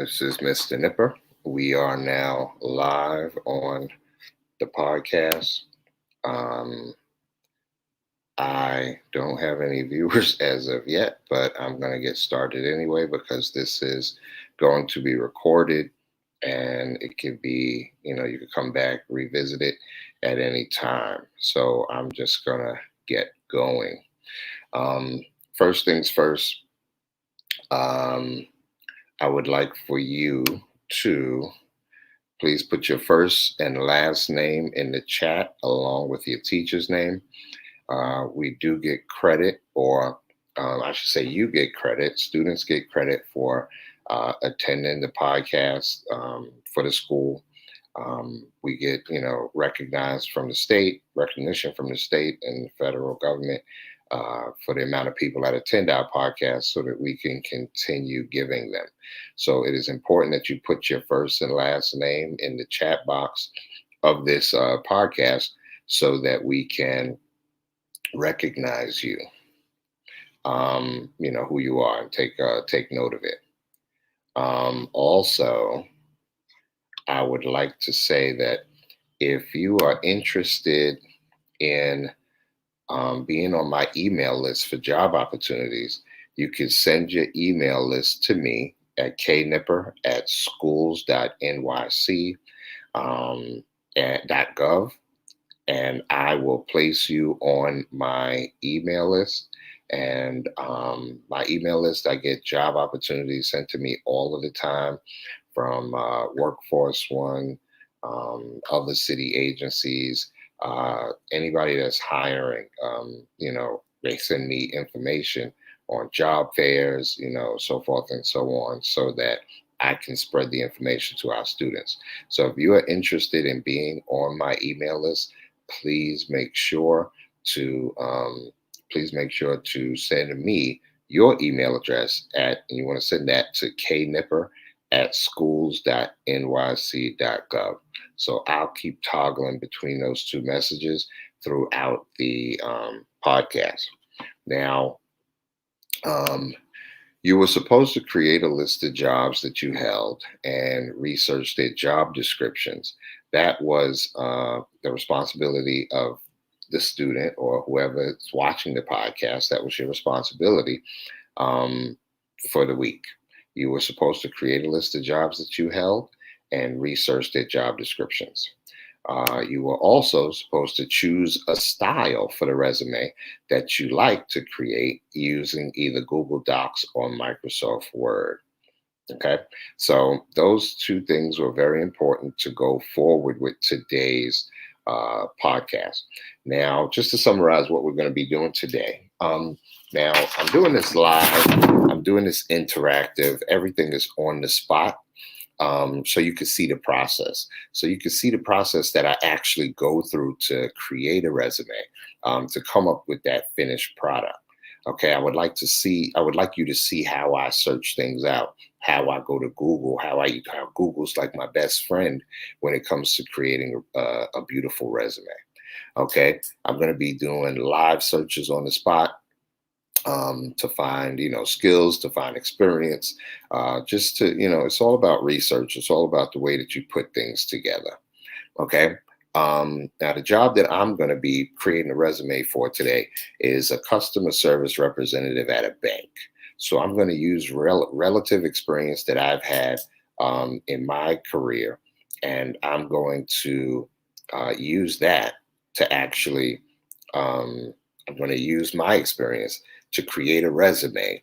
This is Mr. Nipper. We are now live on the podcast. Um, I don't have any viewers as of yet, but I'm going to get started anyway because this is going to be recorded and it could be, you could come back, revisit it at any time. So I'm just going to get going. Um, First things first, um, I would like for you to please put your first and last name in the chat along with your teacher's name. We do get credit, or I should say, you get credit. Students get credit for attending the podcast for the school. We get, recognized from the state, recognition from the state and the federal government for the amount of people that attend our podcast so that we can continue giving them. So it is important that you put your first and last name in the chat box of this podcast so that we can recognize you, who you are, and take note of it. Also, I would like to say that if you are interested in being on my email list for job opportunities, you can send your email list to me at knipper@schools.nyc .gov, and I will place you on my email list. And my email list, I get job opportunities sent to me all of the time from Workforce One, other city agencies, anybody that's hiring. They send me information on job fairs, so forth and so on, so that I can spread the information to our students. So if you are interested in being on my email list, please make sure to send me your email address and you want to send that to knipper@schools.nyc.gov. So I'll keep toggling between those two messages throughout the podcast. Now, you were supposed to create a list of jobs that you held and research their job descriptions. That was the responsibility of the student or whoever is watching the podcast. That was your responsibility for the week. You were supposed to create a list of jobs that you held and research their job descriptions. You were also supposed to choose a style for the resume that you like to create using either Google Docs or Microsoft Word. Okay, so those two things were very important to go forward with today's podcast. Now, just to summarize what we're going to be doing today. Now, I'm doing this live. I'm doing this interactive. Everything is on the spot. So you can see the process. So you can see the process that I actually go through to create a resume, to come up with that finished product. Okay, I would like you to see how I search things out, how I go to Google, how Google's like my best friend when it comes to creating a beautiful resume. Okay, I'm going to be doing live searches on the spot. To find, skills, to find experience, just to, it's all about research. It's all about the way that you put things together. Okay. Now, the job that I'm going to be creating a resume for today is a customer service representative at a bank. So I'm going to use relative experience that I've had in my career, and I'm going to use that to actually, I'm going to use my experience to create a resume,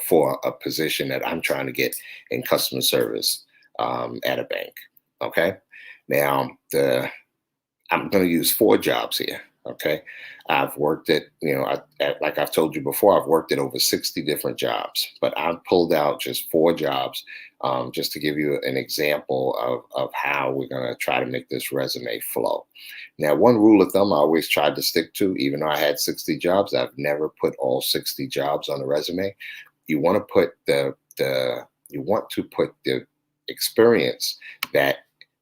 for a position that I'm trying to get in customer service at a bank. Okay. Now, I'm going to use 4 jobs here. Okay. I've worked at, like I've told you before, I've worked at over 60 different jobs, but I've pulled out just 4 jobs just to give you an example of how we're going to try to make this resume flow. Now, one rule of thumb I always tried to stick to, even though I had 60 jobs, I've never put all 60 jobs on the resume. You want to put the experience that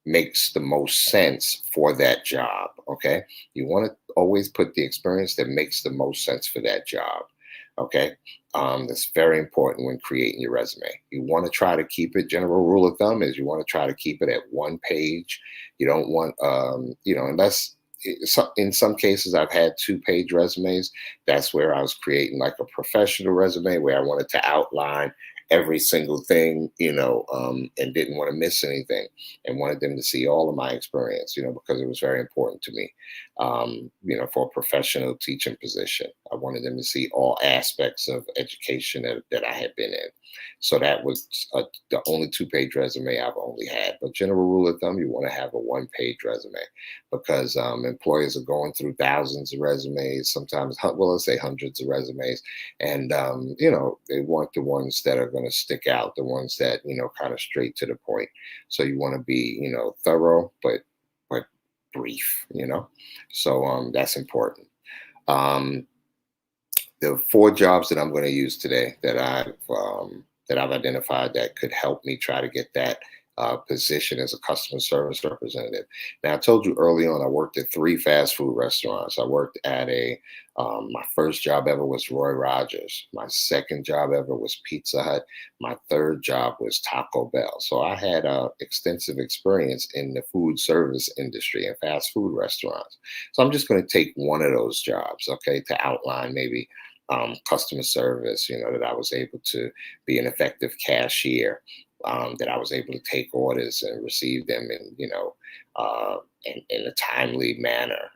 makes the most sense for that job. Okay. You want to always put the experience that makes the most sense for that job. Okay. That's very important when creating your resume. You want to try to keep it, general rule of thumb is you want to try to keep it at one page. You don't want, unless in some cases I've had 2-page resumes. That's where I was creating like a professional resume where I wanted to outline every single thing, and didn't want to miss anything and wanted them to see all of my experience, because it was very important to me, for a professional teaching position. I wanted them to see all aspects of education that I had been in. So that was the only 2-page resume I've only had. But general rule of thumb, you want to have a 1-page resume because employers are going through thousands of resumes, sometimes, well, let's say hundreds of resumes. And, they want the ones that are going to stick out, the ones that, kind of straight to the point. So you want to be, thorough, but brief, So that's important. Um, the 4 jobs that I'm going to use today that I've identified that could help me try to get that position as a customer service representative. Now, I told you early on, I worked at 3 fast food restaurants. I worked at my first job ever was Roy Rogers. My second job ever was Pizza Hut. My third job was Taco Bell. So I had extensive experience in the food service industry and fast food restaurants. So I'm just going to take one of those jobs, okay, to outline maybe customer service, that I was able to be an effective cashier, that I was able to take orders and receive them in a timely manner.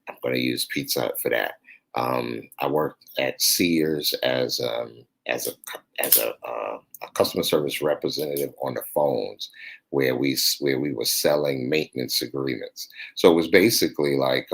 I'm going to use Pizza Hut for that. I worked at Sears as a customer service representative on the phones, where we were selling maintenance agreements. So it was basically like,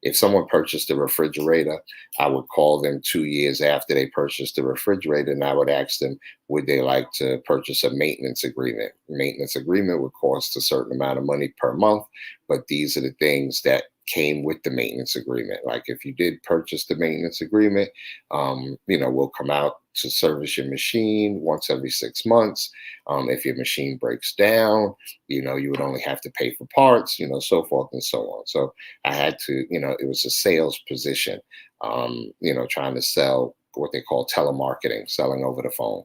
if someone purchased a refrigerator, I would call them 2 years after they purchased the refrigerator, and I would ask them, would they like to purchase a maintenance agreement? Maintenance agreement would cost a certain amount of money per month, but these are the things that came with the maintenance agreement. Like if you did purchase the maintenance agreement, we'll come out to service your machine once every 6 months. If your machine breaks down, you would only have to pay for parts, so forth and so on. So I had to, it was a sales position, trying to sell what they call telemarketing, selling over the phone.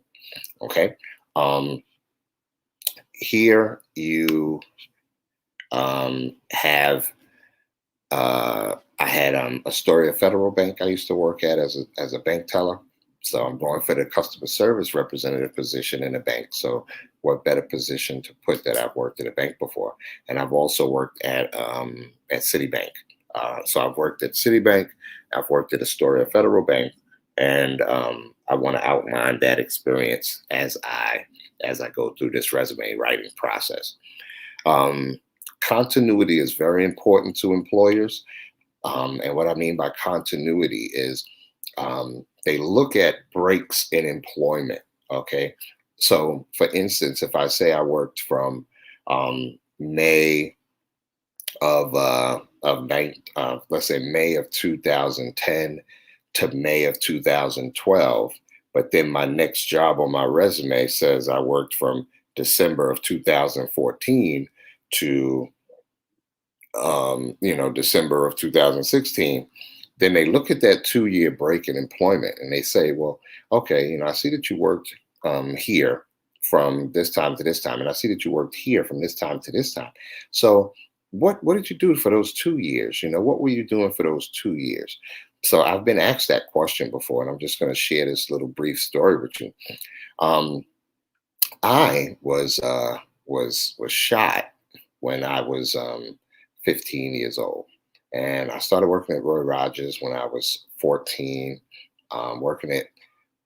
Okay. Um, Here you have I had Astoria Federal Bank I used to work at as a bank teller. So I'm going for the customer service representative position in a bank. So what better position to put that I've worked at a bank before? And I've also worked at Citibank. So I've worked at Citibank. I've worked at Astoria Federal Bank, and I want to outline that experience as I go through this resume writing process. Um, Continuity is very important to employers. And what I mean by continuity is they look at breaks in employment. Okay. So, for instance, if I say I worked from May let's say May of 2010 to May of 2012, but then my next job on my resume says I worked from December of 2014 to December of 2016, then they look at that 2-year break in employment and they say, well, okay, I see that you worked here from this time to this time, and I see that you worked here from this time to this time. So what did you do for those 2 years? What were you doing for those 2 years? So I've been asked that question before, and I'm just going to share this little brief story with you. I was shot when I was 15 years old. And I started working at Roy Rogers when I was 14, working at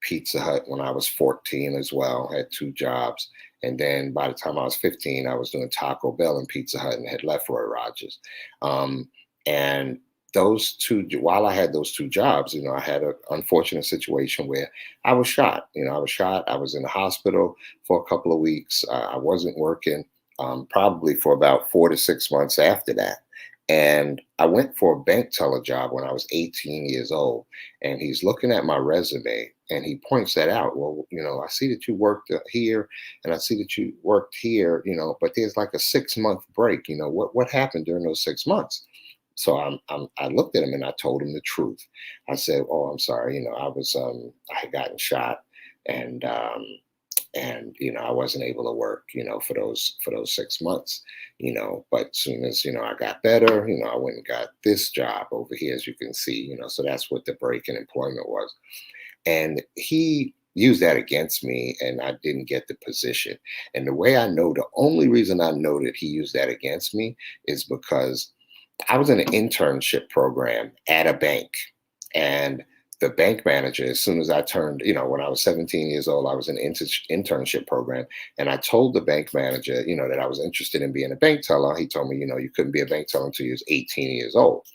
Pizza Hut when I was 14 as well, had 2 jobs. And then by the time I was 15, I was doing Taco Bell and Pizza Hut and had left Roy Rogers. And while I had those 2 jobs, I had an unfortunate situation where I was shot. I was shot. I was in the hospital for a couple of weeks. I wasn't working. Probably for about 4 to 6 months after that. And I went for a bank teller job when I was 18 years old. And he's looking at my resume and he points that out. Well, I see that you worked here and I see that you worked here, but there's like a 6-month break. What happened during those 6 months? So I looked at him and I told him the truth. I said, "Oh, I'm sorry. I had gotten shot, and I wasn't able to work, for those 6 months, But as soon as I got better, I went and got this job over here, as you can see, So that's what the break in employment was, and he." Used that against me, and I didn't get the position. And the only reason I know that he used that against me is because I was in an internship program at a bank, and the bank manager, as soon as I turned, when I was 17 years old, I was in an internship program, and I told the bank manager, that I was interested in being a bank teller. He told me, you couldn't be a bank teller until you was 18 years old.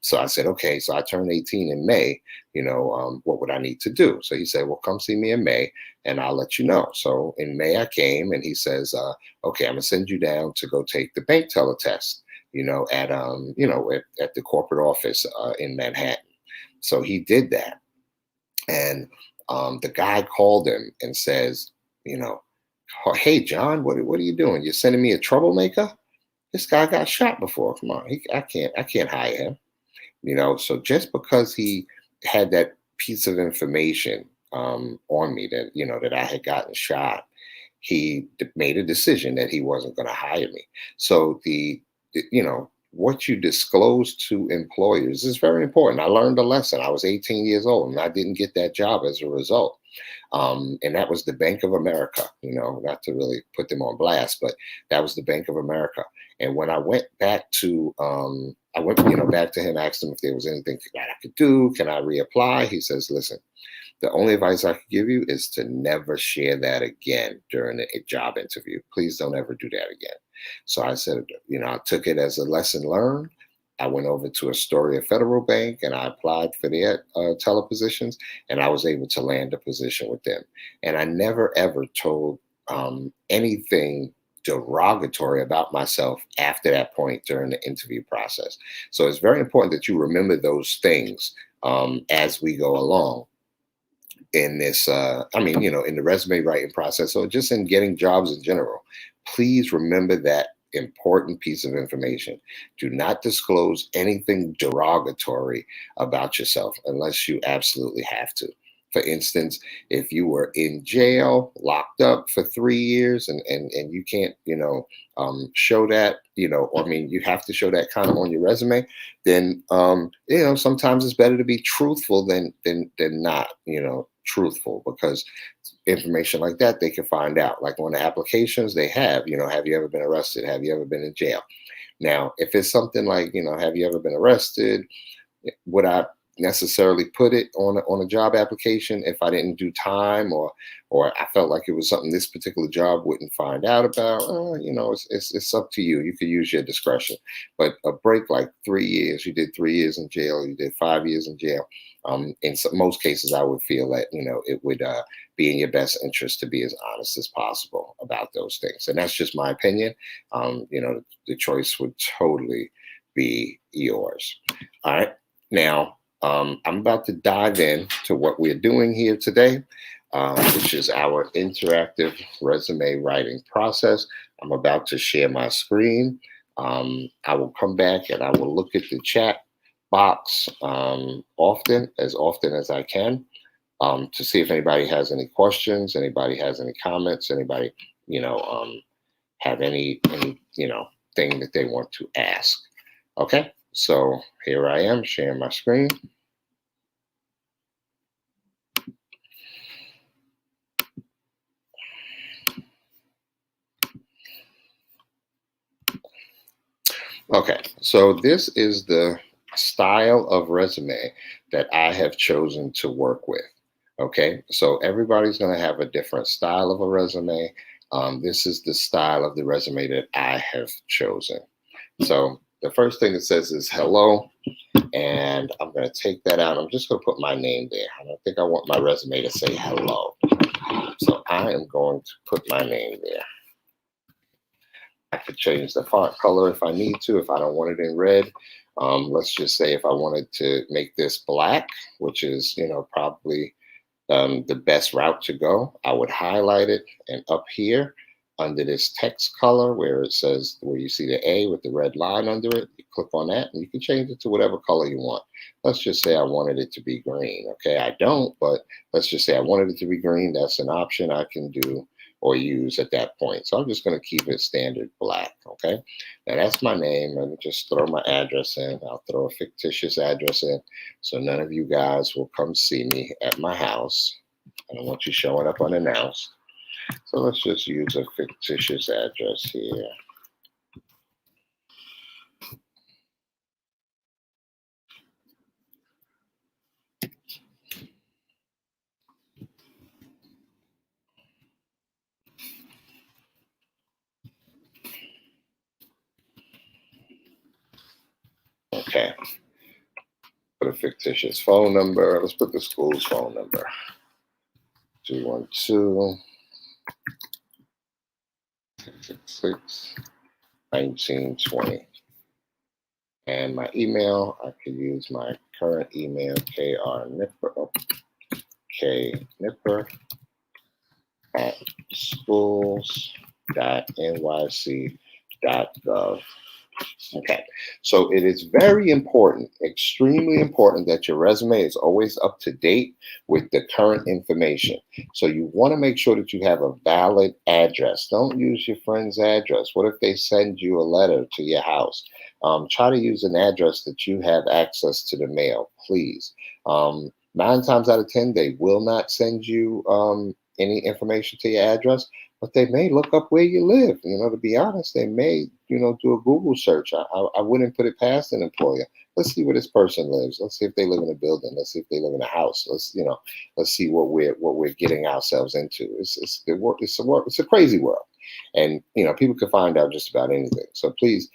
So I said, okay. So I turned 18 in May. What would I need to do? So he said, well, come see me in May, and I'll let you know. So in May I came, and he says, okay, I'm gonna send you down to go take the bank teller test. At the corporate office in Manhattan. So he did that, and the guy called him and says, you know, "Oh, hey John, what are you doing? You're sending me a troublemaker? This guy got shot before. Come on, I can't hire him." So just because he had that piece of information on me that I had gotten shot, he made a decision that he wasn't going to hire me. So what you disclose to employers is very important. I learned a lesson. I was 18 years old and I didn't get that job as a result. And that was the Bank of America, not to really put them on blast, but that was the Bank of America. And when I went back to, back to him, asked him if there was anything that I could do. Can I reapply? He says, listen, the only advice I could give you is to never share that again during a job interview. Please don't ever do that again. So I said, I took it as a lesson learned. I went over to Astoria Federal Bank and I applied for their teller positions, and I was able to land a position with them. And I never ever told anything derogatory about myself after that point during the interview process. So it's very important that you remember those things as we go along in this in the resume writing process, or just in getting jobs in general. Please remember that important piece of information. Do not disclose anything derogatory about yourself unless you absolutely have to. For instance, if you were in jail, locked up for 3 years, and you can't, show that, you have to show that kind of on your resume, then, sometimes it's better to be truthful than not, truthful, because information like that they can find out. Like on the applications they have, have you ever been arrested? Have you ever been in jail? Now, if it's something like, have you ever been arrested? Would I necessarily put it on a job application if I didn't do time, or I felt like it was something this particular job wouldn't find out about? It's up to you. You could use your discretion. But a break like 3 years, you did 3 years in jail, you did 5 years in jail. In most cases, I would feel that it would be in your best interest to be as honest as possible about those things. And that's just my opinion. The choice would totally be yours. All right. Now, I'm about to dive in to what we're doing here today, which is our interactive resume writing process. I'm about to share my screen. I will come back and I will look at the chat box often as I can, to see if anybody has any questions, anybody has any comments, anybody, have any thing that they want to ask. Okay, so here I am sharing my screen. Okay, so this is the style of resume that I have chosen to work with. Okay, so everybody's going to have a different style of a resume. This is the style of the resume that I have chosen. So the first thing it says is hello, and I'm going to take that out. I'm just going to put my name there. I don't think I want my resume to say hello. So I am going to put my name there. I could change the font color if I need to, if I don't want it in red. Let's just say if I wanted to make this black, which is, probably the best route to go, I would highlight it, and up here, under this text color where it says, where you see the A with the red line under it, you click on that and you can change it to whatever color you want. Let's just say I wanted it to be green. Okay, I don't, but let's just say I wanted it to be green. That's an option I can do or use at that point. So I'm just going to keep it standard black. Okay, now that's my name. Let me just throw my address in. I'll throw a fictitious address in so none of you guys will come see me at my house. I don't want you showing up unannounced. So let's just use a fictitious address here. Okay, put a fictitious phone number. Let's put the school's phone number. 212 666 1920. And my email, I could use my current email, knipper at schools.nyc.gov. Okay, so it is very important, extremely important that your resume is always up to date with the current information. So you want to make sure that you have a valid address. Don't use your friend's address. What if they send you a letter to your house? Try to use an address that you have access to the mail, please. 9 times out of 10, they will not send you any information to your address, but they may look up where you live. You know, to be honest, they may, do a Google search. I wouldn't put it past an employer. Let's see where this person lives. Let's see if they live in a building. Let's see if they live in a house. Let's see what we're getting ourselves into. It's a crazy world, and people can find out just about anything. So please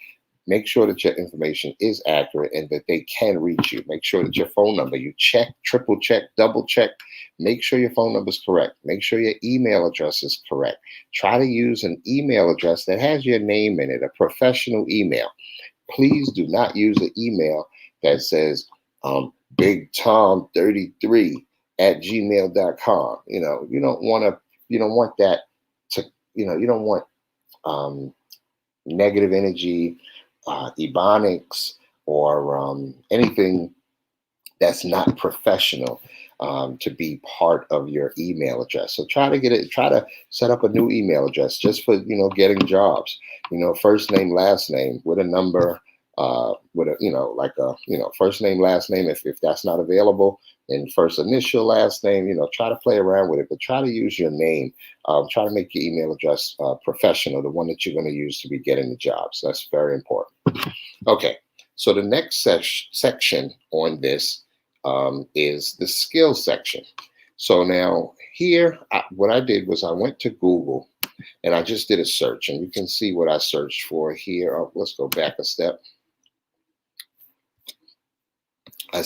make sure that your information is accurate and that they can reach you. Make sure that your phone number, you check, triple check, double check. Make sure your phone number is correct. Make sure your email address is correct. Try to use an email address that has your name in it, a professional email. Please do not use an email that says bigtom33@gmail.com. You don't want that to, you don't want negative energy, ebonics, or anything that's not professional to be part of your email address. So try to set up a new email address just for getting jobs. First name, last name with a number, with a first name, last name. If that's not available, then first initial, last name. Try to play around with it, but try to use your name. Try to make your email address professional, the one that you're going to use to be getting the jobs. That's very important. Okay, so the next section on this is the skills section. So now here, what I did was I went to Google and I just did a search, and you can see what I searched for here. Let's go back a step. I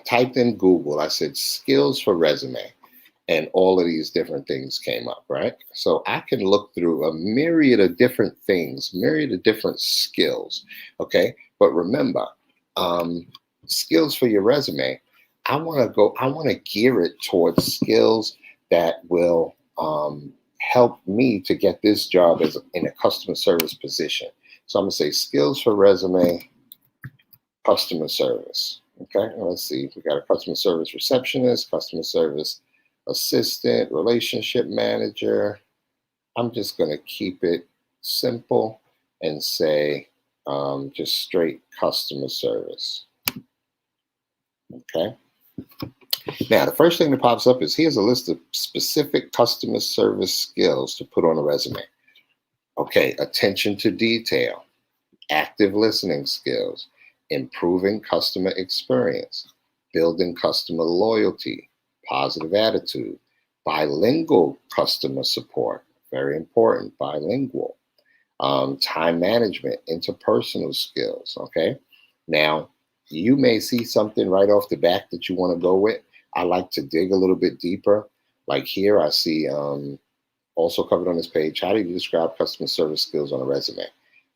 typed in Google, I said skills for resume, and all of these different things came up, right? So I can look through a myriad of different things, myriad of different skills, okay? But remember, skills for your resume, I want to gear it towards skills that will help me to get this job in a customer service position. So I'm gonna say skills for resume, customer service. Okay, let's see. We got a customer service receptionist, customer service assistant, relationship manager. I'm just going to keep it simple and say just straight customer service. Okay. Now, the first thing that pops up is here's a list of specific customer service skills to put on a resume. Okay, attention to detail, active listening skills, improving customer experience, building customer loyalty, positive attitude, bilingual customer support, very important, bilingual, time management, interpersonal skills, okay? Now, you may see something right off the bat that you want to go with. I like to dig a little bit deeper. Like here, I see also covered on this page, how do you describe customer service skills on a resume?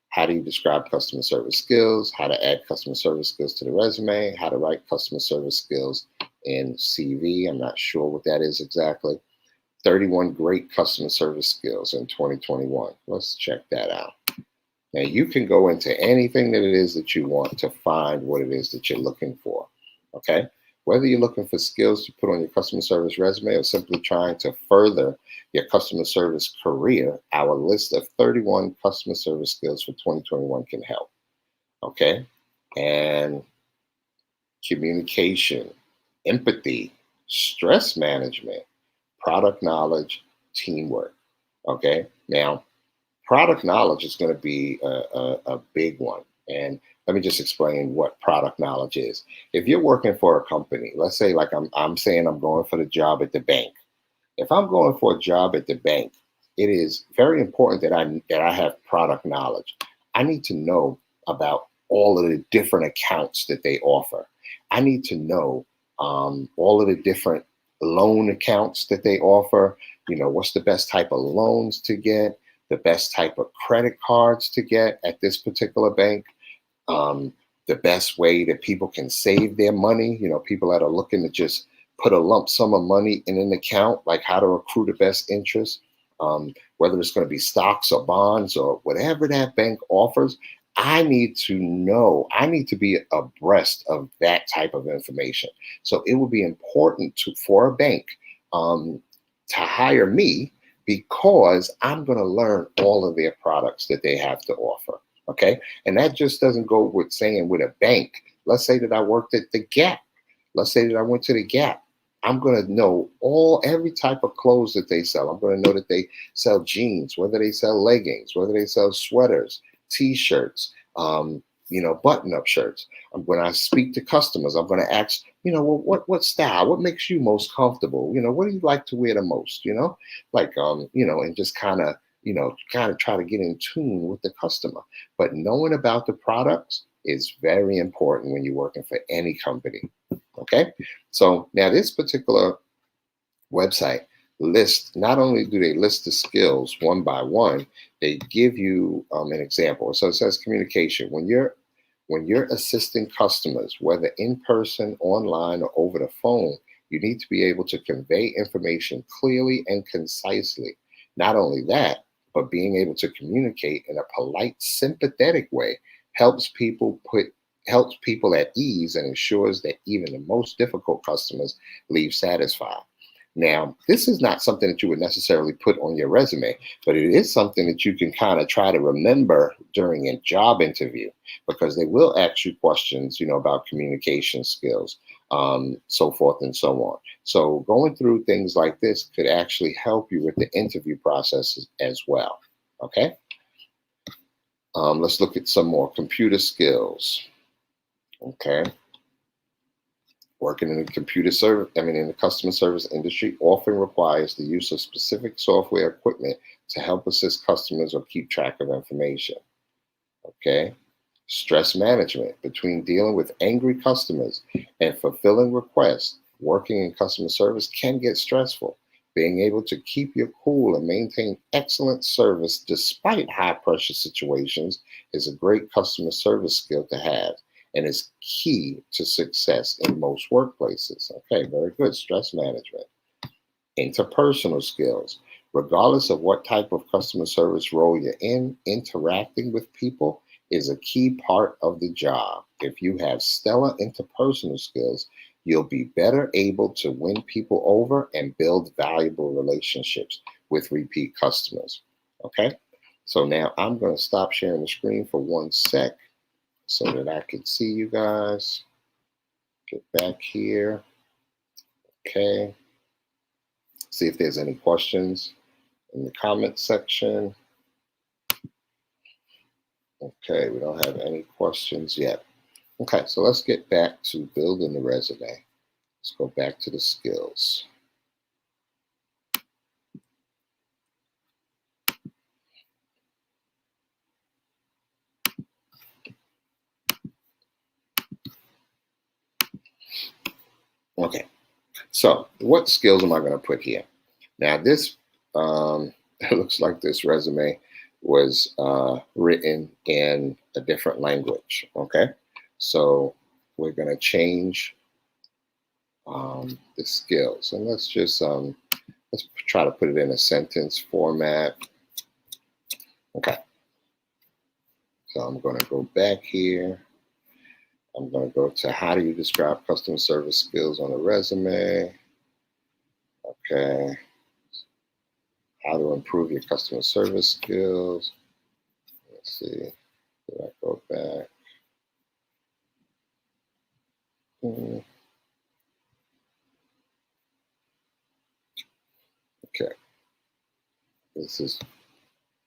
How do you describe customer service skills? How to add customer service skills to the resume? How to write customer service skills in CV? I'm not sure what that is exactly. 31 great customer service skills in 2021. Let's check that out. Now you can go into anything that it is that you want to find what it is that you're looking for. Okay. Whether you're looking for skills to put on your customer service resume or simply trying to further your customer service career, our list of 31 customer service skills for 2021 can help. Okay. And communication, empathy, stress management, product knowledge, teamwork. Okay. Now, product knowledge is going to be a big one. And let me just explain what product knowledge is. If you're working for a company, let's say like I'm saying I'm going for the job at the bank. If I'm going for a job at the bank, it is very important that I have product knowledge. I need to know about all of the different accounts that they offer. I need to know all of the different loan accounts that they offer. What's the best type of loans to get, the best type of credit cards to get at this particular bank, the best way that people can save their money. People that are looking to just put a lump sum of money in an account, like how to accrue the best interest, whether it's going to be stocks or bonds or whatever that bank offers. I need to know, I need to be abreast of that type of information. So it would be important for a bank to hire me because I'm going to learn all of their products that they have to offer. Okay. And that just doesn't go with saying with a bank. Let's say that I worked at the Gap. Let's say that I went to the Gap. I'm going to know every type of clothes that they sell. I'm going to know that they sell jeans, whether they sell leggings, whether they sell sweaters, t-shirts, button-up shirts. When I speak to customers, I'm going to ask, what style, what makes you most comfortable? What do you like to wear the most? And just kind of try to get in tune with the customer. But knowing about the products is very important when you're working for any company. Okay. So now this particular website not only do they list the skills one by one, they give you an example. So it says communication. When you're assisting customers, whether in person, online, or over the phone, you need to be able to convey information clearly and concisely. Not only that, but being able to communicate in a polite, sympathetic way helps people at ease and ensures that even the most difficult customers leave satisfied. Now, this is not something that you would necessarily put on your resume, but it is something that you can kind of try to remember during a job interview, because they will ask you questions, about communication skills, so forth and so on. So going through things like this could actually help you with the interview process as well. Okay. Let's look at some more computer skills. Okay. Working in the customer service industry often requires the use of specific software equipment to help assist customers or keep track of information. Okay. Stress management. Between dealing with angry customers and fulfilling requests, working in customer service can get stressful. Being able to keep your cool and maintain excellent service despite high pressure situations is a great customer service skill to have, and is key to success in most workplaces. Okay, very good. Stress management. Interpersonal skills. Regardless of what type of customer service role you're in, interacting with people is a key part of the job. If you have stellar interpersonal skills, you'll be better able to win people over and build valuable relationships with repeat customers. Okay, so now I'm going to stop sharing the screen for 1 sec so that I can see you guys. Get back here. Okay. See if there's any questions in the comment section. Okay, we don't have any questions yet. Okay, so let's get back to building the resume. Let's go back to the skills. Okay, so what skills am I going to put here? Now this, it looks like this resume was written in a different language. Okay, so we're going to change the skills, and let's just Let's try to put it in a sentence format. Okay. So I'm going to go back here. I'm going to go to how do you describe customer service skills on a resume? Okay. How to improve your customer service skills. Let's see. Did I go back? Okay. This is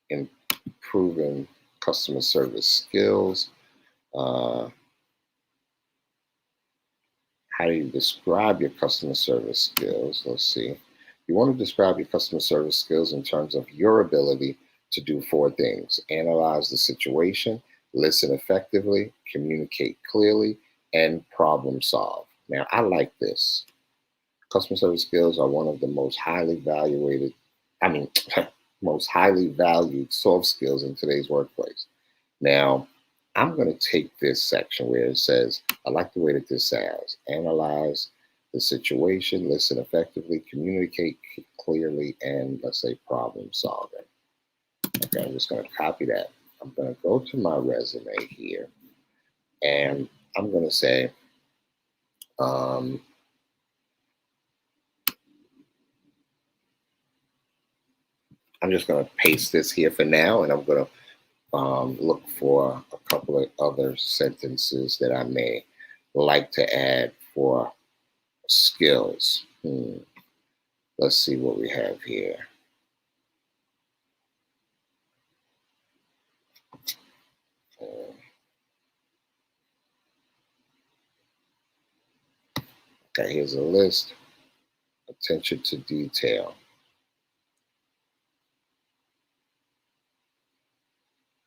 improving customer service skills. How do you describe your customer service skills? Let's see. You want to describe your customer service skills in terms of your ability to do four things: analyze the situation, listen effectively, communicate clearly, and problem solve. Now, I like this. Customer service skills are one of the most highly valued, I mean, most highly valued soft skills in today's workplace. Now, I'm going to take this section where it says, I like the way that this sounds: analyze the situation, listen effectively, communicate clearly, and let's say problem solving. Okay, I'm just going to copy that. I'm going to go to my resume here and I'm going to say, um, I'm just going to paste this here for now, and I'm going to look for a couple of other sentences that I may like to add for skills. Let's see what we have here. Okay, here's a list. Attention to detail,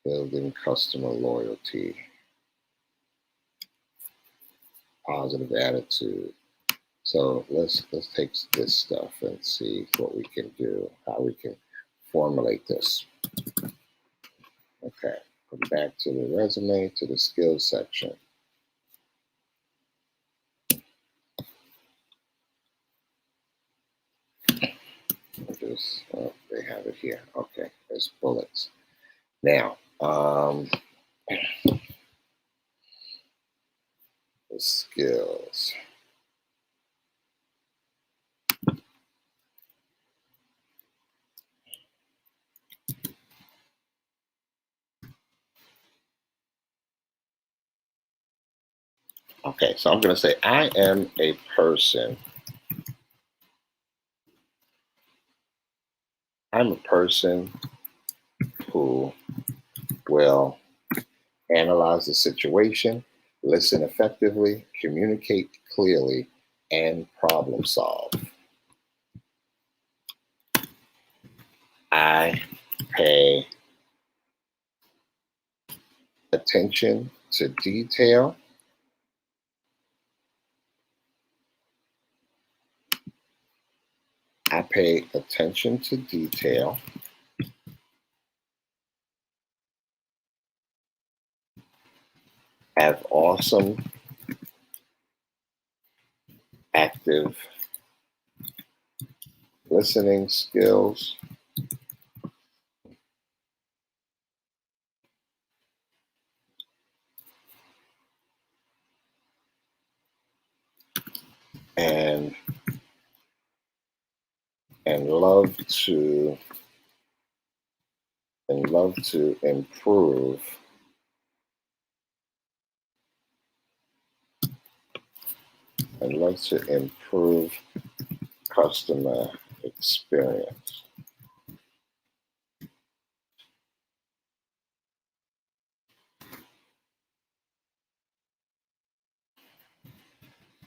building customer loyalty, positive attitude. So let's take this stuff and see what we can do, how we can formulate this. Okay, come back to the resume, to the skills section. Just, they have it here. Okay, there's bullets. Now, the skills. Okay, so I'm going to say I am a person. I'm a person who will analyze the situation, listen effectively, communicate clearly, and problem solve. I pay attention to detail. I pay attention to detail. Have awesome, active listening skills. And love to improve customer experience.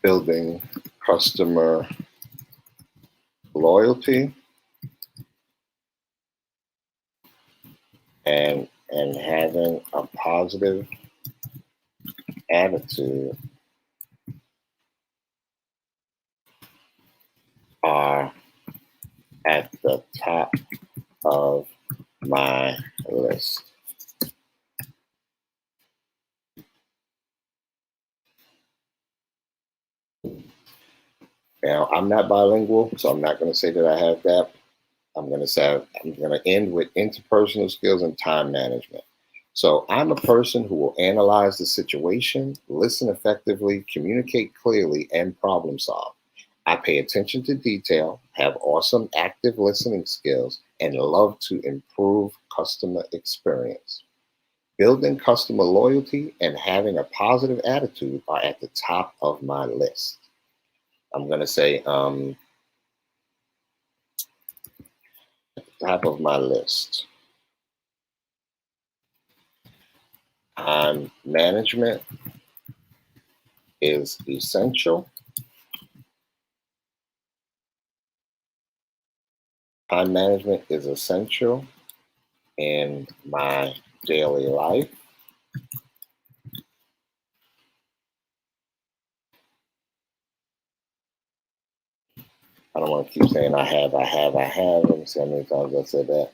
Building customer loyalty and having a positive attitude are at the top of my list. Now, I'm not bilingual, so I'm not going to say that I have that. I'm going to end with interpersonal skills and time management. So I'm a person who will analyze the situation, listen effectively, communicate clearly, and problem solve. I pay attention to detail, have awesome active listening skills, and love to improve customer experience. Building customer loyalty and having a positive attitude are at the top of my list. I'm going to say top of my list. Time management is essential. Time management is essential in my daily life. I don't want to keep saying I have. Let me see how many times I said that.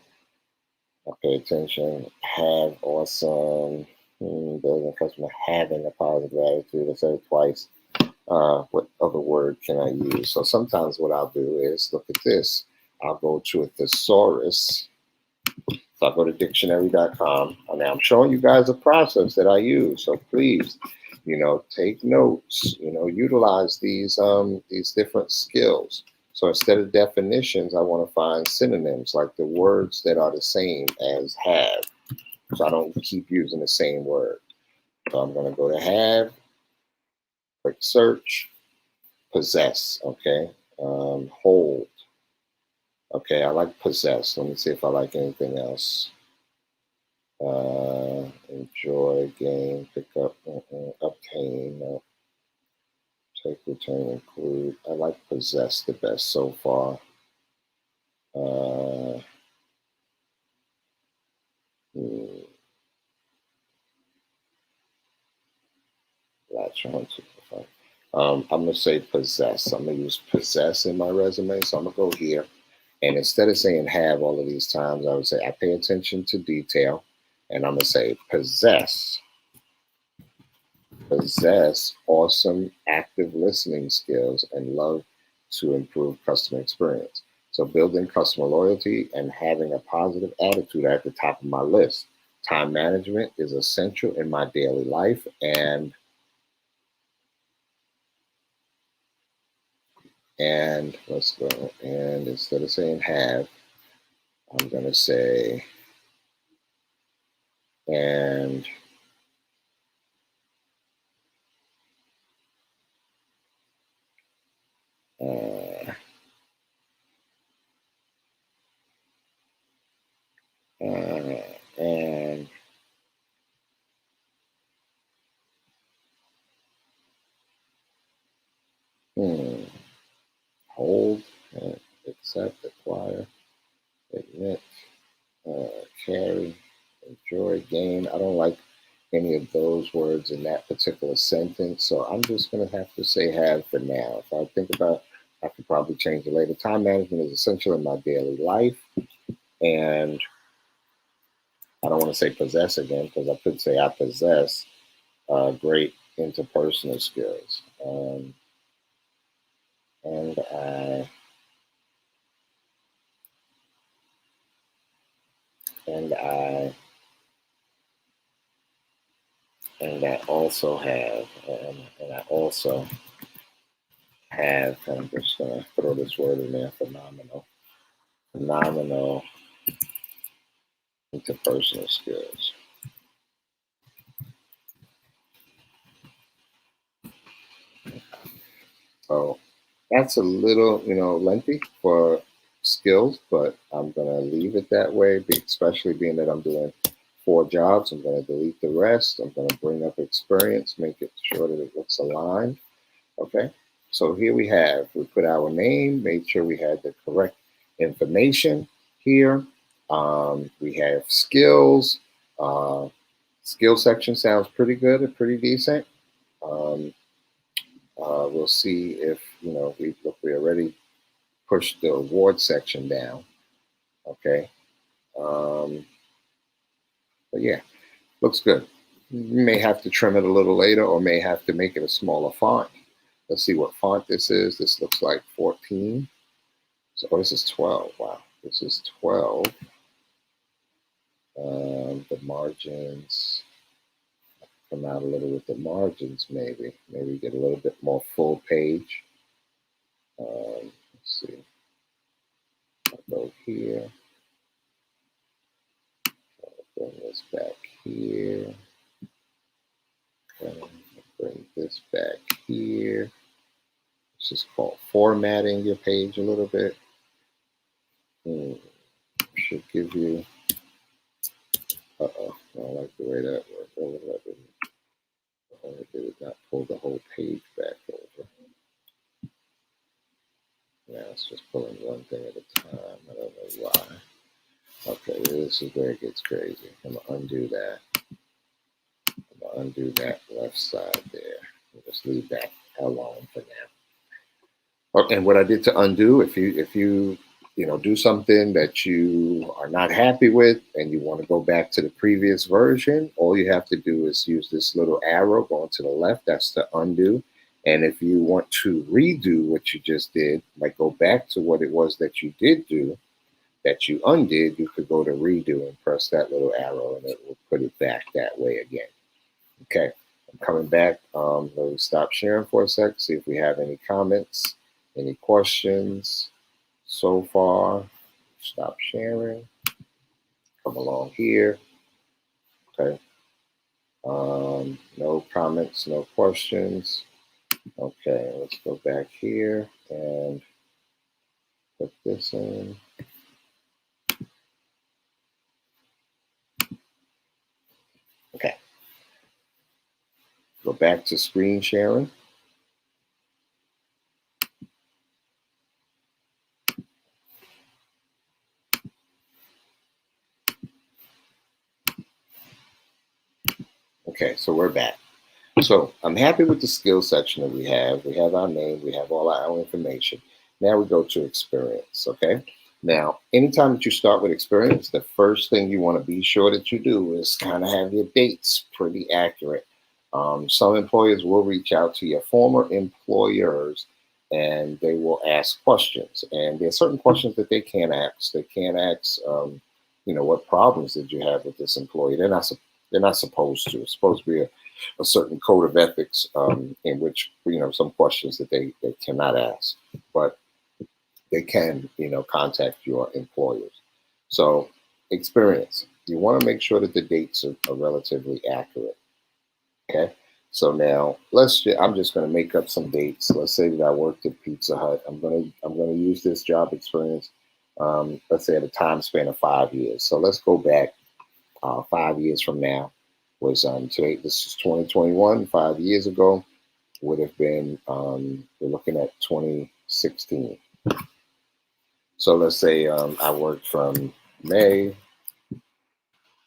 I pay attention. Have awesome. Building customer, having a positive attitude. I said it twice. What other word can I use? So sometimes what I'll do is look at this. I'll go to a thesaurus. So I go to dictionary.com. And now I'm showing you guys a process that I use. So please, take notes, utilize these different skills. So instead of definitions, I want to find synonyms like the words that are the same as have. So I don't keep using the same word. So I'm going to go to have, quick search, possess, okay? Hold. Okay, I like possess. Let me see if I like anything else. Enjoy, gain, pick up, obtain, take, return, include. I like possess the best so far. Latch on to. I'm gonna say possess. I'm gonna use possess in my resume. So I'm gonna go here, and instead of saying have all of these times, I would say I pay attention to detail, and I'm gonna say possess awesome active listening skills and love to improve customer experience. So building customer loyalty and having a positive attitude are at the top of my list. Time management is essential in my daily life, and let's go, and instead of saying have, I'm going to say and uh, and hold, accept, acquire, admit, carry, enjoy, gain. I don't like any of those words in that particular sentence, so I'm just going to have to say have for now. If I think about, I could probably change it later. Time management is essential in my daily life, and I don't want to say possess again because I could say I possess great interpersonal skills, and I and I and I also have, and I also have. I'm just gonna throw this word in there: phenomenal interpersonal skills. So that's a little, lengthy for skills, but I'm gonna leave it that way, especially being that I'm doing 4 jobs. I'm gonna delete the rest. I'm gonna bring up experience, make it sure that it looks aligned. Okay. So here we put our name, made sure we had the correct information here. We have skills. Uh, skill section sounds pretty good and pretty decent. Um, we'll see if, we already pushed the award section down. Okay. Um, but yeah, looks good. You may have to trim it a little later or may have to make it a smaller font. let's see what font this is. This looks like 14. So, oh, this is 12. Wow, this is 12. The margins come out a little with the margins, maybe. Maybe get a little bit more full page. Let's see. I'll go here. I'll bring this back here. Okay. Bring this back here. This is called formatting your page a little bit. Should give you. Uh-oh, I don't like the way that worked. Did it not pull the whole page back over? Now it's just pulling one thing at a time. I don't know why. Okay, this is where it gets crazy. I'm gonna undo that. I'm gonna undo that left side there. We'll just leave that alone for now. Okay, and what I did to undo, if you do something that you are not happy with and you want to go back to the previous version, all you have to do is use this little arrow going to the left. That's to undo. And if you want to redo what you just did, like go back to what it was that you did do, that you undid, you could go to redo and press that little arrow and it will put it back that way again. Okay, I'm coming back. Let me stop sharing for a sec, see if we have any comments, any questions so far. Stop sharing. Come along here. Okay. No comments, no questions. Okay, let's go back here and put this in. Okay. Go back to screen sharing. Okay, so we're back. So I'm happy with the skills section that we have. We have our name, we have all our information. Now we go to experience, okay? Now, anytime that you start with experience, the first thing you want to be sure that you do is kind of have your dates pretty accurate. Some employers will reach out to your former employers and they will ask questions. And there are certain questions that they can't ask. They can't ask, what problems did you have with this employee? They're not supposed to. It's supposed to be a certain code of ethics in which, some questions that they cannot ask, but they can, contact your employers. So experience, you want to make sure that the dates are relatively accurate. Okay. So now I'm just going to make up some dates. Let's say that I worked at Pizza Hut. I'm going to use this job experience, let's say at a time span of 5 years. So let's go back 5 years from now. Was today, this is 2021, 5 years ago, would have been, we're looking at 2016. So let's say I worked from May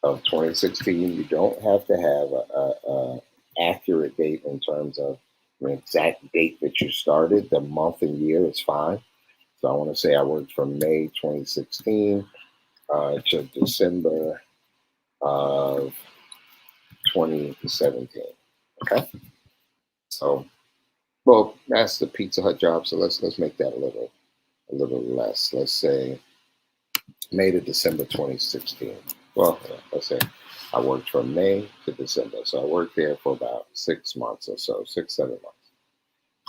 of 2016. You don't have to have a accurate date in terms of an exact date that you started. The month and year is fine. So I want to say I worked from May 2016 to December of 2017. Okay. So, well, that's the Pizza Hut job. So let's make that a little less. Let's say May to December 2016. Well, let's say I worked from May to December. So I worked there for about 6 months or so, 6, 7 months.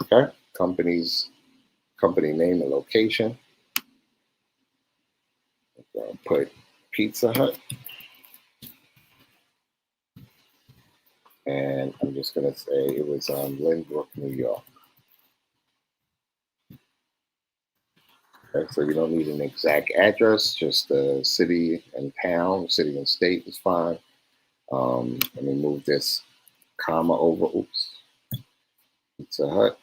Okay. Company name and location. I'll put Pizza Hut. And I'm just going to say it was Lynbrook, New York. Okay, so you don't need an exact address, just the city and town, city and state is fine. Let me move this comma over. Oops. Pizza Hut,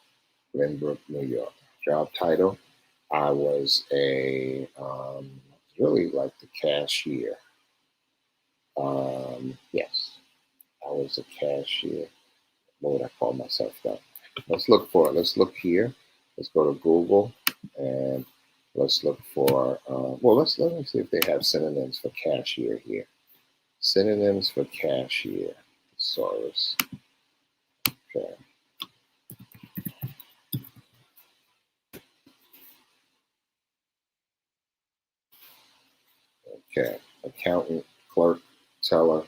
Lynbrook, New York. Job title, I was really like the cashier. Yes, I was a cashier. What would I call myself though? Let's look for it. Let's look here. Let's go to Google and let's look for, let me see if they have synonyms for cashier here. Synonyms for cashier. Thesaurus. Okay. Okay. Accountant, clerk, teller,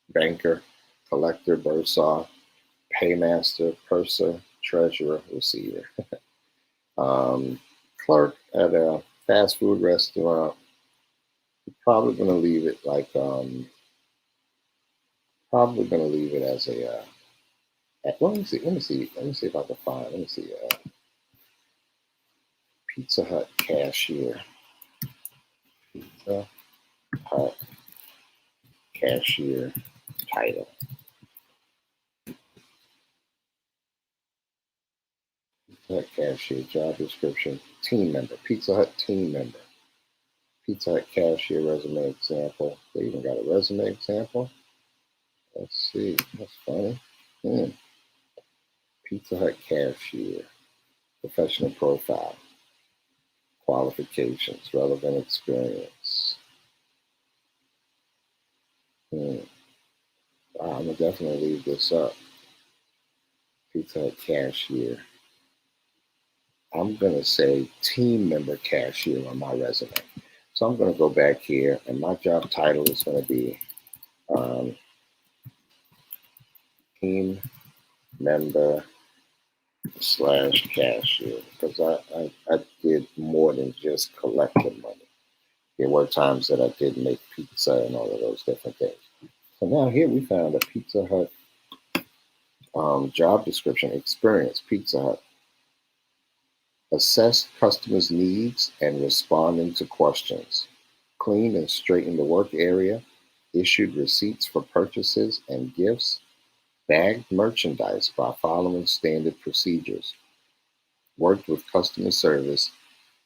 banker, collector, bursar, paymaster, purser, treasurer, receiver. Um, Clerk at a fast food restaurant, probably going to leave it like, probably going to leave it as a, well, let me see if I can find, let me see, Pizza Hut cashier, Pizza Hut cashier title, Pizza Hut cashier job description, team member, Pizza Hut team member, Pizza Hut cashier resume example. They even got a resume example. Let's see, that's funny. Hmm. Pizza Hut cashier, professional profile, qualifications, relevant experience. Hmm. Wow, I'm gonna definitely leave this up. Pizza Hut cashier. I'm gonna say team member cashier on my resume. So I'm gonna go back here, and my job title is gonna be um, team member slash cashier because I did more than just collecting money. There were times that I did make pizza and all of those different things. So now here we found a Pizza Hut job description, experience, Pizza Hut. Assess customers' needs and responding to questions. Clean and straighten the work area. Issued receipts for purchases and gifts. Bagged merchandise by following standard procedures. Worked with customer service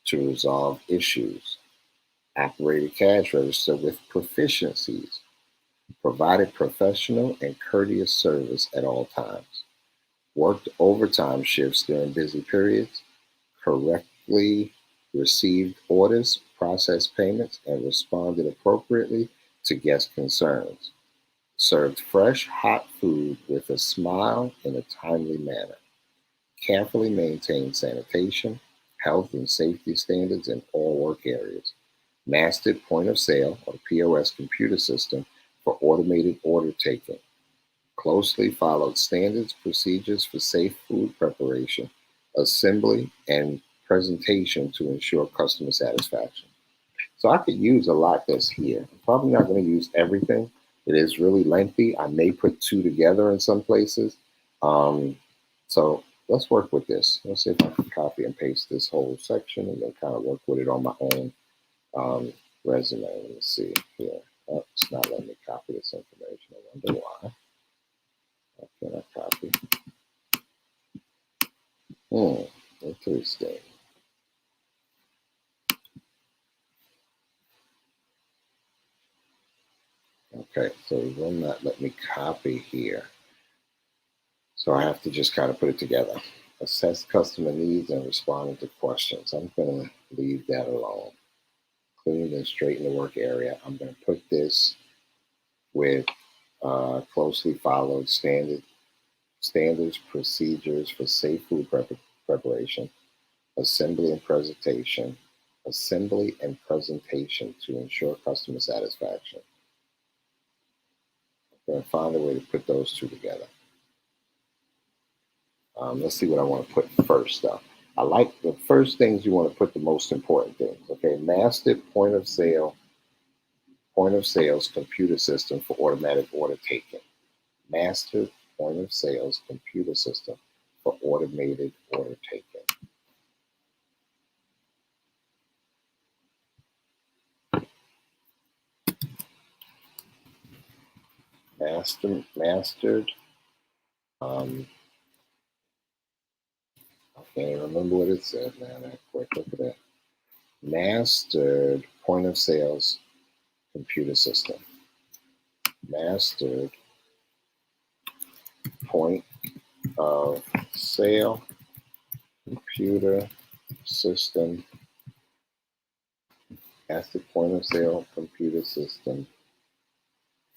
to resolve issues. Operated cash register with proficiencies. Provided professional and courteous service at all times. Worked overtime shifts during busy periods. Correctly received orders, processed payments, and responded appropriately to guest concerns. Served fresh, hot food with a smile in a timely manner. Carefully maintained sanitation, health, and safety standards in all work areas. Mastered point of sale or POS computer system for automated order taking. Closely followed standards, procedures for safe food preparation, assembly, and presentation to ensure customer satisfaction. So I could use a lot that's here. I'm probably not going to use everything. It is really lengthy. I may put two together in some places. Um, so let's work with this. Let's see if I can copy and paste this whole section and then kind of work with it on my own resume. Let me see here. Oh, it's not letting me copy this information. I wonder why. How can I copy? Interesting. Okay, so it will not let me copy here. So I have to just kind of put it together. Assess customer needs and responding to questions. I'm going to leave that alone. Clean and straighten the work area. I'm going to put this with closely followed standards, procedures for safe food preparation, assembly and presentation to ensure customer satisfaction. I'm going to find a way to put those two together. Let's see what I want to put first, though. I like the first things you want to put the most important things. Okay, mastered point of sales computer system for automatic order taking. Mastered point of sales computer system for automated order taking. Mastered. Um, I can't even remember what it said, man. That quick look at that. Mastered point of sales computer system. Mastered point of sale computer system. That's the point of sale computer system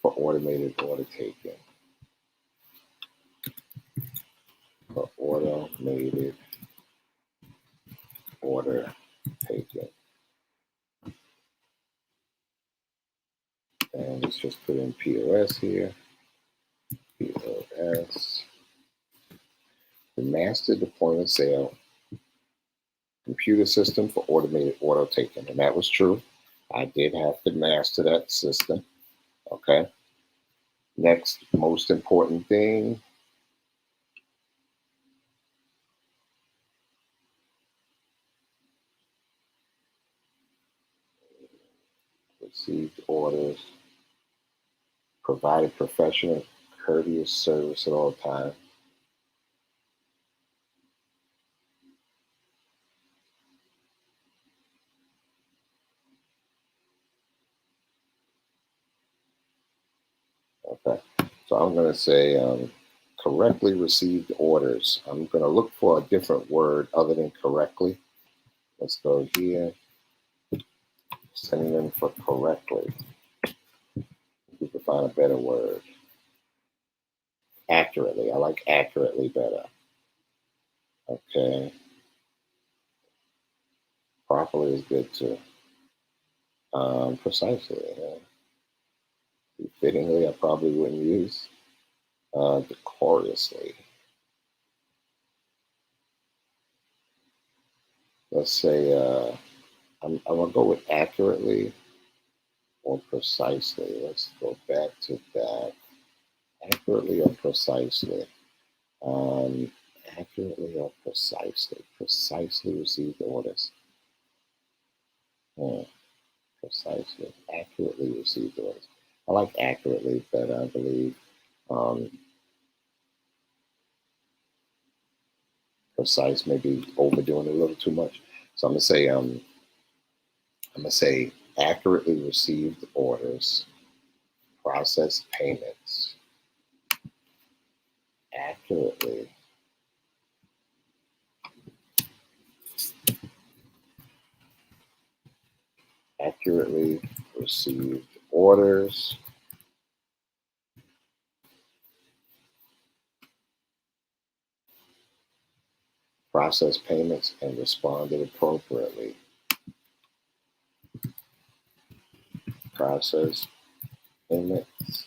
for automated order taking. For automated order taking. POS here. POS. The master the point of sale computer system for automated order taking. And that was true. I did have to master that system. Okay. Next most important thing. Received orders. Provided professional, courteous service at all times. Okay. So I'm going to say correctly received orders. I'm going to look for a different word other than correctly. Let's go here. Synonym for correctly. We can find a better word. Accurately. I like accurately better. Okay. Properly is good too. Precisely. Fittingly, I probably wouldn't use. Decorously. Let's say I'm going to go with accurately or precisely. Let's go back to that. Accurately or precisely. Um, Accurately or precisely. Precisely received orders. Precisely. Accurately received orders. I like accurately better, I believe. Um, Precise, maybe overdoing it a little too much. So I'm gonna say accurately received orders, processed payments, accurately received orders, processed payments, and responded appropriately. Processed payments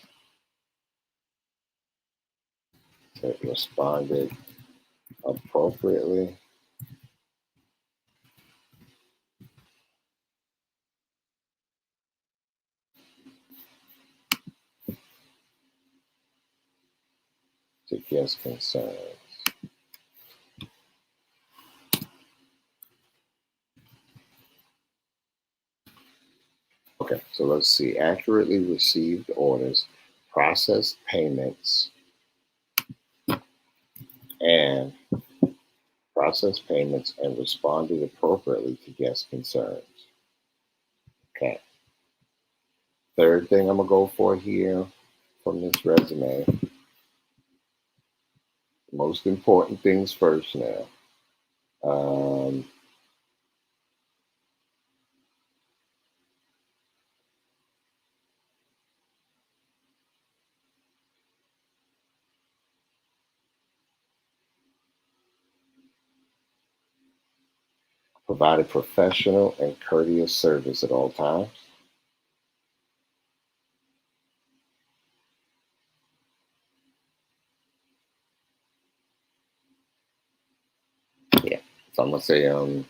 that responded appropriately. To guest concerns. Okay, so let's see. Accurately received orders, processed payments, and responded appropriately to guest concerns. Okay. Third thing I'm gonna go for here from this resume. Most important things first now. Provided professional and courteous service at all times. Yeah. So I'm gonna say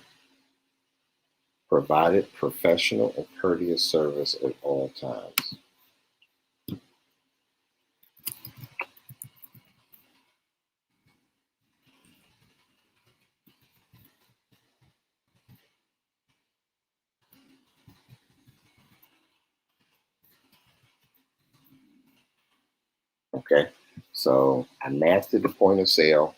provided professional and courteous service at all times. Okay. So I mastered the point of sale.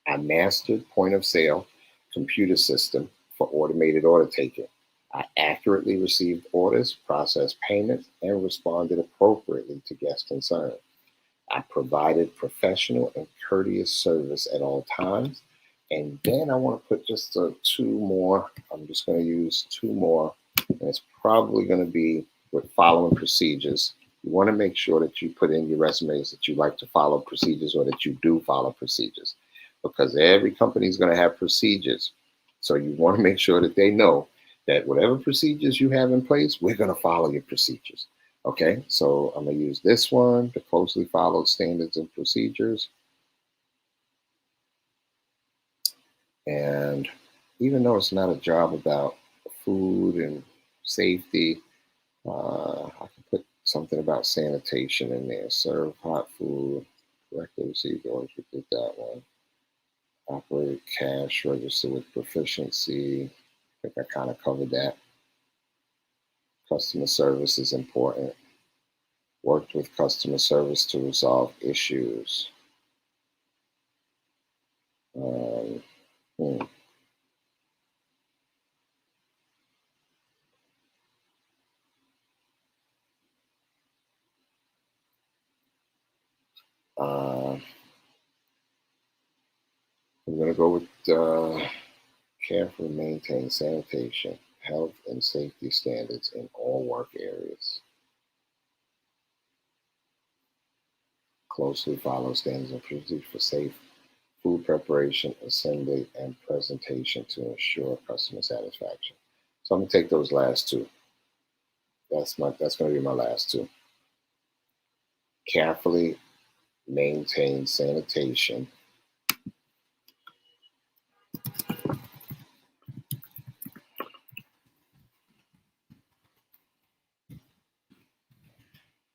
I mastered point of sale computer system for automated order taking. I accurately received orders, processed payments, and responded appropriately to guest concerns. I provided professional and courteous service at all times. And then I want to put just two more. I'm just going to use two more. And it's probably going to be with following procedures. You want to make sure that you put in your resumes that you like to follow procedures or that you do follow procedures, because every company is going to have procedures. So you want to make sure that they know that whatever procedures you have in place, we're going to follow your procedures. Okay, so I'm going to use this one, the closely followed standards and procedures. And even though it's not a job about food and safety, I can put something about sanitation in there. Serve hot food, correctly received orders. We did that one. Operate cash register with proficiency. I think I kind of covered that. Customer service is important. Worked with customer service to resolve issues. Um, hmm. uh, I'm going to go with carefully maintain sanitation, health, and safety standards in all work areas. Closely follow standards and procedures for safe food preparation, assembly, and presentation to ensure customer satisfaction. So I'm gonna take those last two. That's gonna be my last two. Carefully maintain sanitation.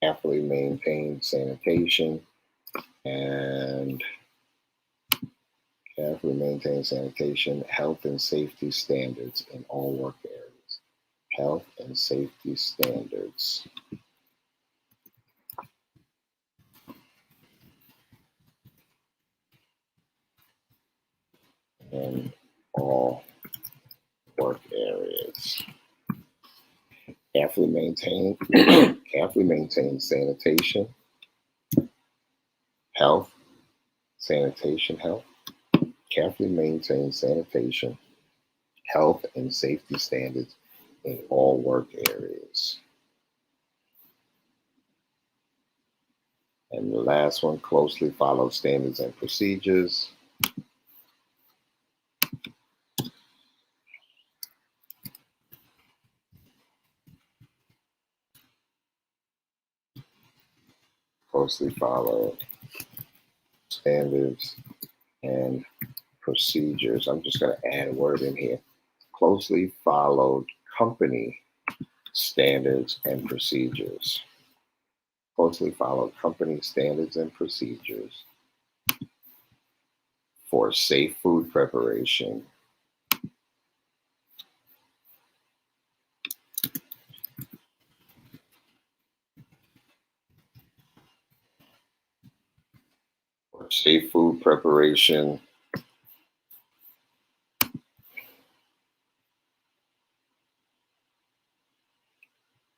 Carefully maintain sanitation and carefully maintain sanitation, health and safety standards in all work areas. Health and safety standards in all work areas. Carefully maintain, carefully maintain sanitation, health, sanitation, health. Carefully maintain sanitation, health, and safety standards in all work areas. And the last one, closely follow standards and procedures. Closely follow standards and procedures. I'm just going to add a word in here. Closely followed company standards and procedures. Closely followed company standards and procedures for safe food preparation, for safe food preparation,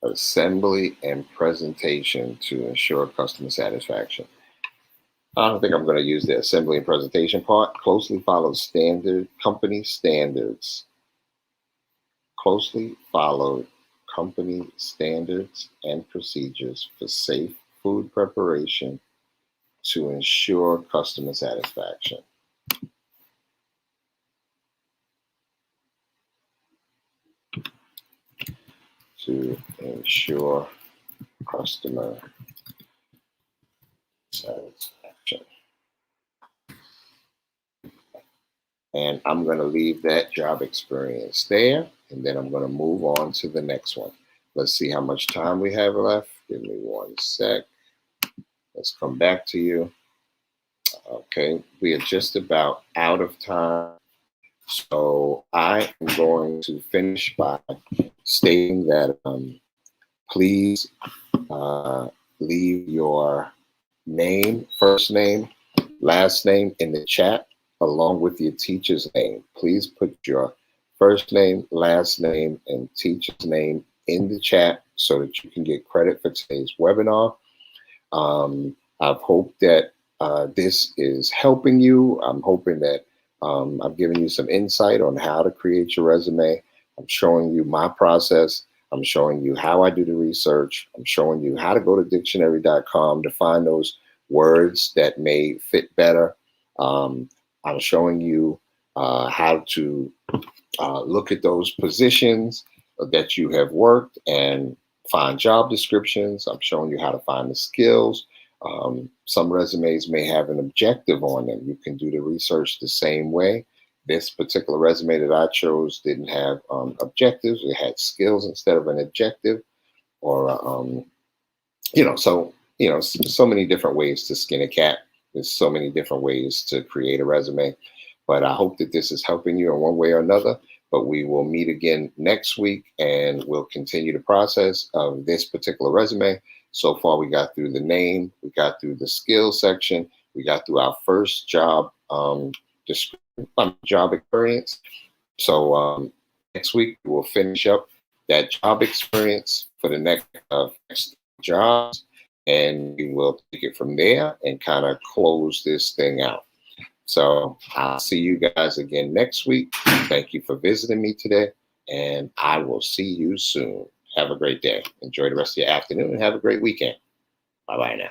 assembly, and presentation to ensure customer satisfaction. I don't think I'm going to use the assembly and presentation part. Closely follow standard company standards. Closely follow company standards and procedures for safe food preparation to ensure customer satisfaction. To ensure customer satisfaction. And I'm going to leave that job experience there, and then I'm going to move on to the next one. Let's see how much time we have left. Give me one sec. Let's come back to you. Okay, we are just about out of time. So I am going to finish by stating that please leave your name, first name, last name in the chat along with your teacher's name. Please put your first name, last name, and teacher's name in the chat so that you can get credit for today's webinar. I've hoped that this is helping you. I'm hoping that I've given you some insight on how to create your resume. I'm showing you my process. I'm showing you how I do the research. I'm showing you how to go to dictionary.com to find those words that may fit better. I'm showing you how to look at those positions that you have worked and find job descriptions. I'm showing you how to find the skills. Some resumes may have an objective on them. You can do the research the same way. This particular resume that I chose didn't have objectives. It had skills instead of an objective, or so many different ways to skin a cat. There's so many different ways to create a resume. But I hope that this is helping you in one way or another. But we will meet again next week and we'll continue the process of this particular resume. So far, we got through the name, we got through the skills section, we got through our first job job experience. So next week, we'll finish up that job experience for the next jobs, and we will take it from there and kind of close this thing out. So I'll see you guys again next week. Thank you for visiting me today, and I will see you soon. Have a great day. Enjoy the rest of your afternoon and have a great weekend. Bye-bye now.